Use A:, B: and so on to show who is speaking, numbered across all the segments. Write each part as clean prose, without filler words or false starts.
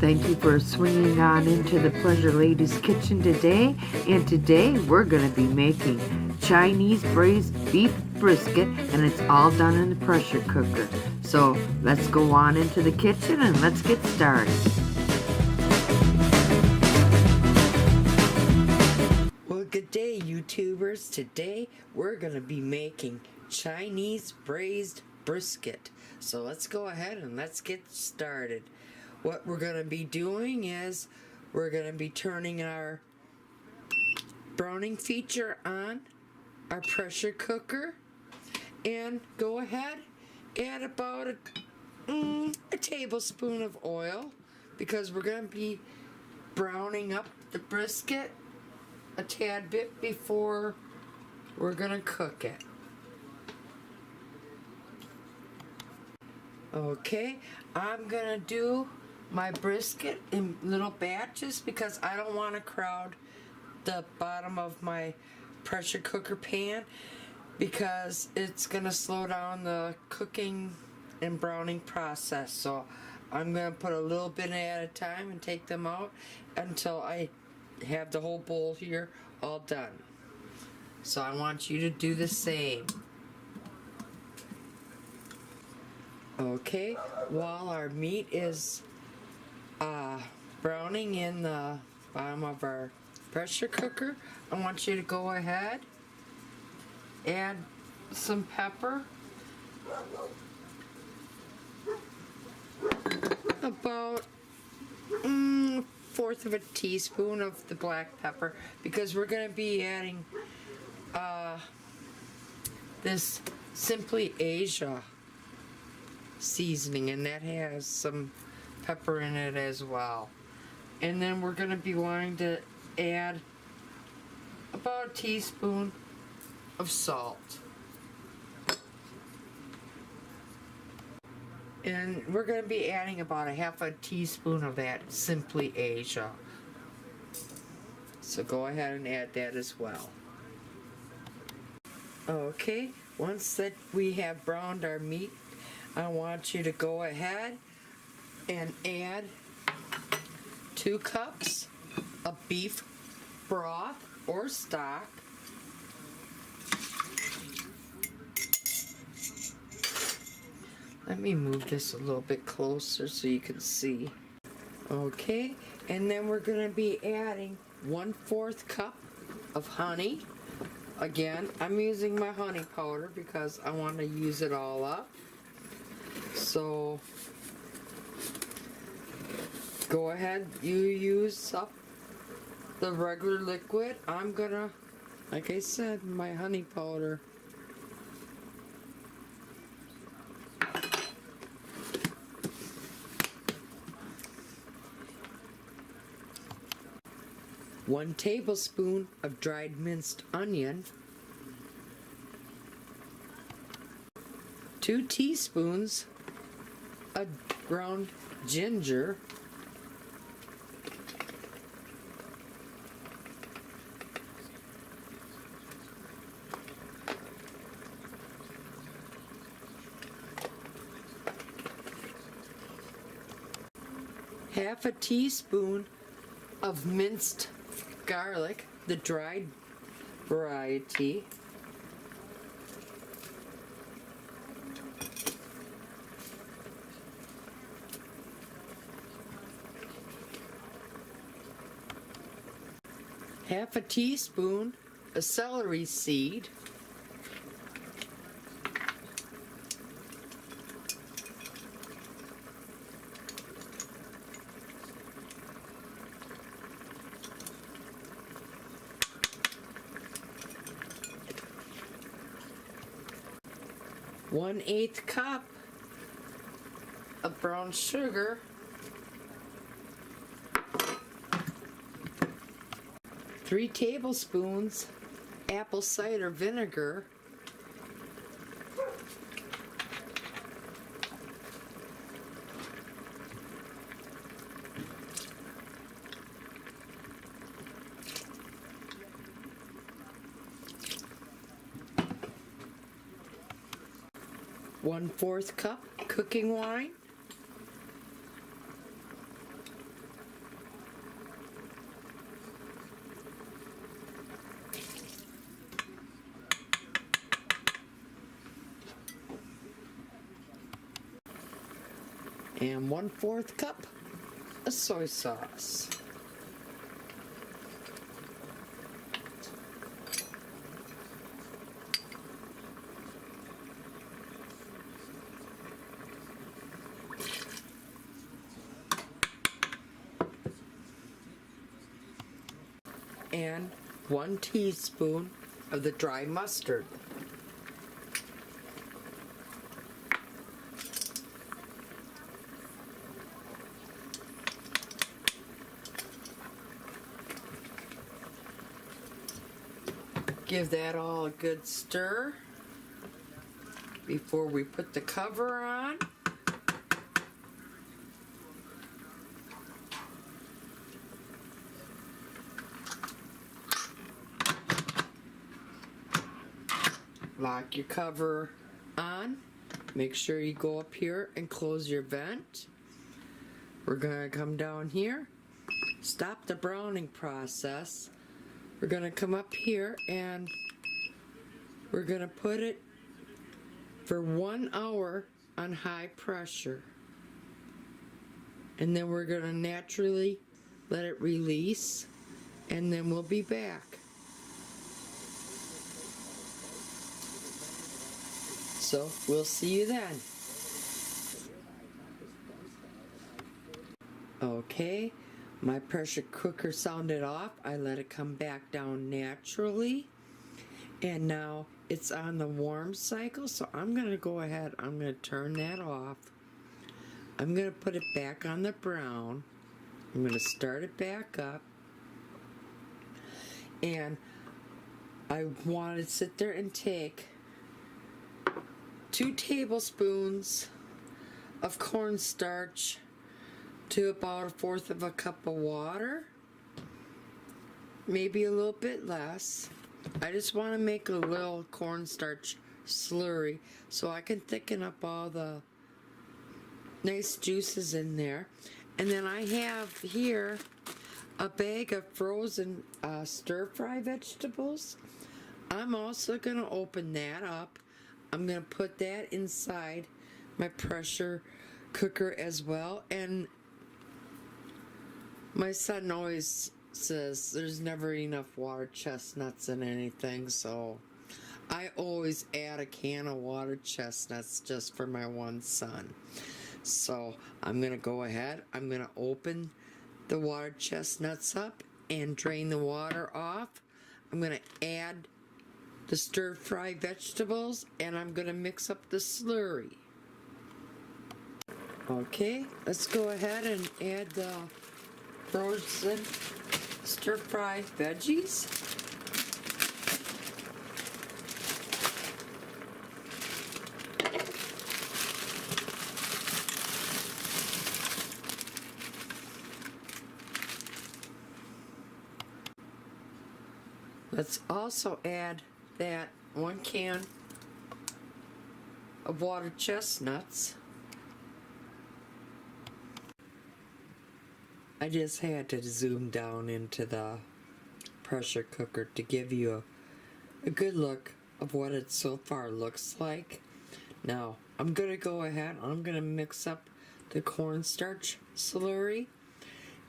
A: Thank you for swinging on into the Pleasure Lady's kitchen today. And today we're going to be making Chinese braised beef brisket, and it's all done in the pressure cooker. So let's go on into the kitchen and let's get started. Well, good day, YouTubers. Today we're going to be making Chinese braised brisket. So let's go ahead and let's get started. What we're going to be doing is we're going to be turning our browning feature on our pressure cooker, and go ahead, add about a tablespoon of oil, because we're going to be browning up the brisket a tad bit before we're going to cook it. Okay, I'm going to do my brisket in little batches because I don't want to crowd the bottom of my pressure cooker pan, because it's going to slow down the cooking and browning process. So I'm going to put a little bit at a time and take them out until I have the whole bowl here all done. So I want you to do the same. Okay, while our meat is browning in the bottom of our pressure cooker, I want you to go ahead, add some pepper, about a fourth of a teaspoon of the black pepper, because we're going to be adding this Simply Asia seasoning, and that has some pepper in it as well. And then we're going to be wanting to add about a teaspoon of salt. And we're going to be adding about a half a teaspoon of that Simply Asia. So go ahead and add that as well. Okay, once that we have browned our meat, I want you to go ahead and add 2 cups of beef broth or stock, let me move this a little bit closer so you can see. Okay, and then we're going to be adding 1/4 cup of honey. Again, I'm using my honey powder because I want to use it all up. So go ahead, you use up the regular liquid. I'm gonna, like I said, my honey powder. One tablespoon of dried minced onion, 2 teaspoons of ground ginger, half a teaspoon of minced garlic, the dried variety, half a teaspoon of celery seed, one-eighth cup of brown sugar, 3 tablespoons apple cider vinegar, one-fourth cup cooking wine, and 1/4 cup of soy sauce. And 1 teaspoon of the dry mustard. Give that all a good stir before we put the cover on. Lock your cover on. Make sure you go up here and close your vent. We're going to come down here, stop the browning process. We're going to come up here and we're going to put it for 1 hour on high pressure. And then we're going to naturally let it release, and then we'll be back. So we'll see you then. Okay, my pressure cooker sounded off. I let it come back down naturally. And now it's on the warm cycle, so I'm going to go ahead. I'm going to turn that off. I'm going to put it back on the brown. I'm going to start it back up. And I want to sit there and take 2 tablespoons of cornstarch to about 1/4 of a cup of water, maybe a little bit less. I just want to make a little cornstarch slurry so I can thicken up all the nice juices in there. And then I have here a bag of frozen stir-fry vegetables. I'm also going to open that up. I'm going to put that inside my pressure cooker as well. And my son always says there's never enough water chestnuts in anything, so I always add a can of water chestnuts just for my one son. So I'm going to go ahead. I'm going to open the water chestnuts up and drain the water off. I'm going to add the stir-fry vegetables, and I'm going to mix up the slurry. Okay, let's go ahead and add the frozen stir-fry veggies. Let's also add that 1 can of water chestnuts. I just had to zoom down into the pressure cooker to give you a good look of what it so far looks like. Now, I'm going to go ahead, I'm going to mix up the cornstarch slurry,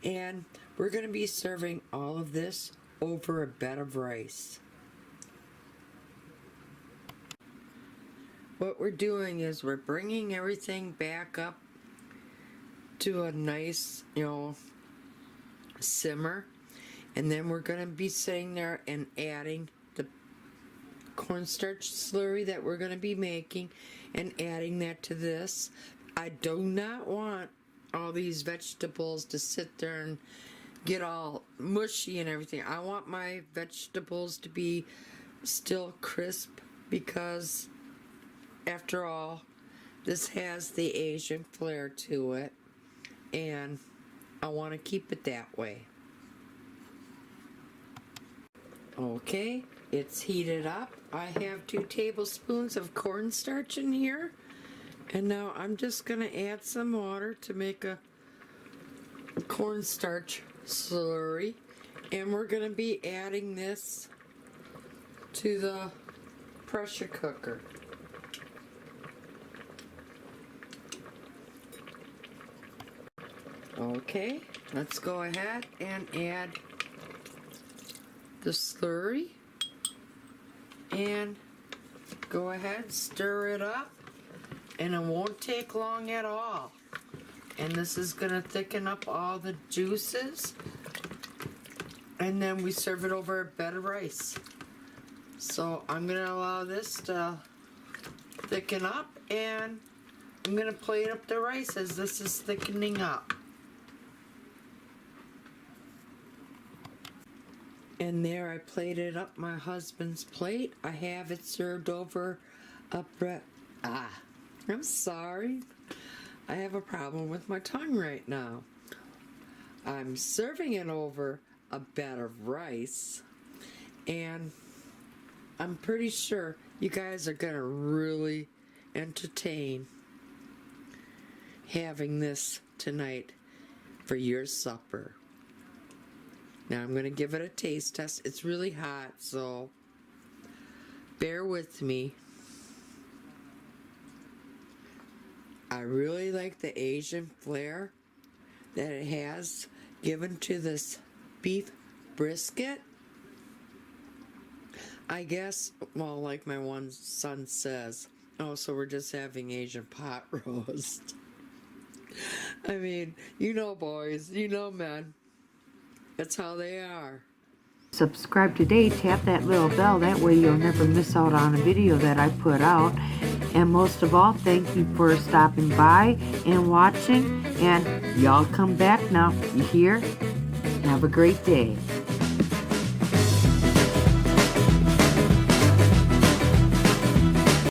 A: and we're going to be serving all of this over a bed of rice. What we're doing is we're bringing everything back up to a nice, simmer, and then we're going to be sitting there and adding the cornstarch slurry that we're going to be making and adding that to this. I do not want all these vegetables to sit there and get all mushy and everything. I want my vegetables to be still crisp, because after all, this has the Asian flair to it, and I want to keep it that way. Okay, it's heated up. I have 2 tablespoons of cornstarch in here, and now I'm just going to add some water to make a cornstarch slurry, and we're going to be adding this to the pressure cooker. Okay, let's go ahead and add the slurry and go ahead, stir it up, and it won't take long at all. And this is gonna thicken up all the juices, and then we serve it over a bed of rice. So I'm gonna allow this to thicken up, and I'm gonna plate up the rice as this is thickening up. And there, I plated up my husband's plate. I have it served over a I'm sorry. I have a problem with my tongue right now. I'm serving it over a bed of rice, and I'm pretty sure you guys are gonna really entertain having this tonight for your supper. Now I'm going to give it a taste test. It's really hot, so bear with me. I really like the Asian flair that it has given to this beef brisket. I guess, well, like my one son says, oh, so we're just having Asian pot roast. I mean, you know, boys, you know, men. That's how they are.
B: Subscribe today, tap that little bell, that way you'll never miss out on a video that I put out. And most of all, thank you for stopping by and watching, and y'all come back now, you hear? Have a great day.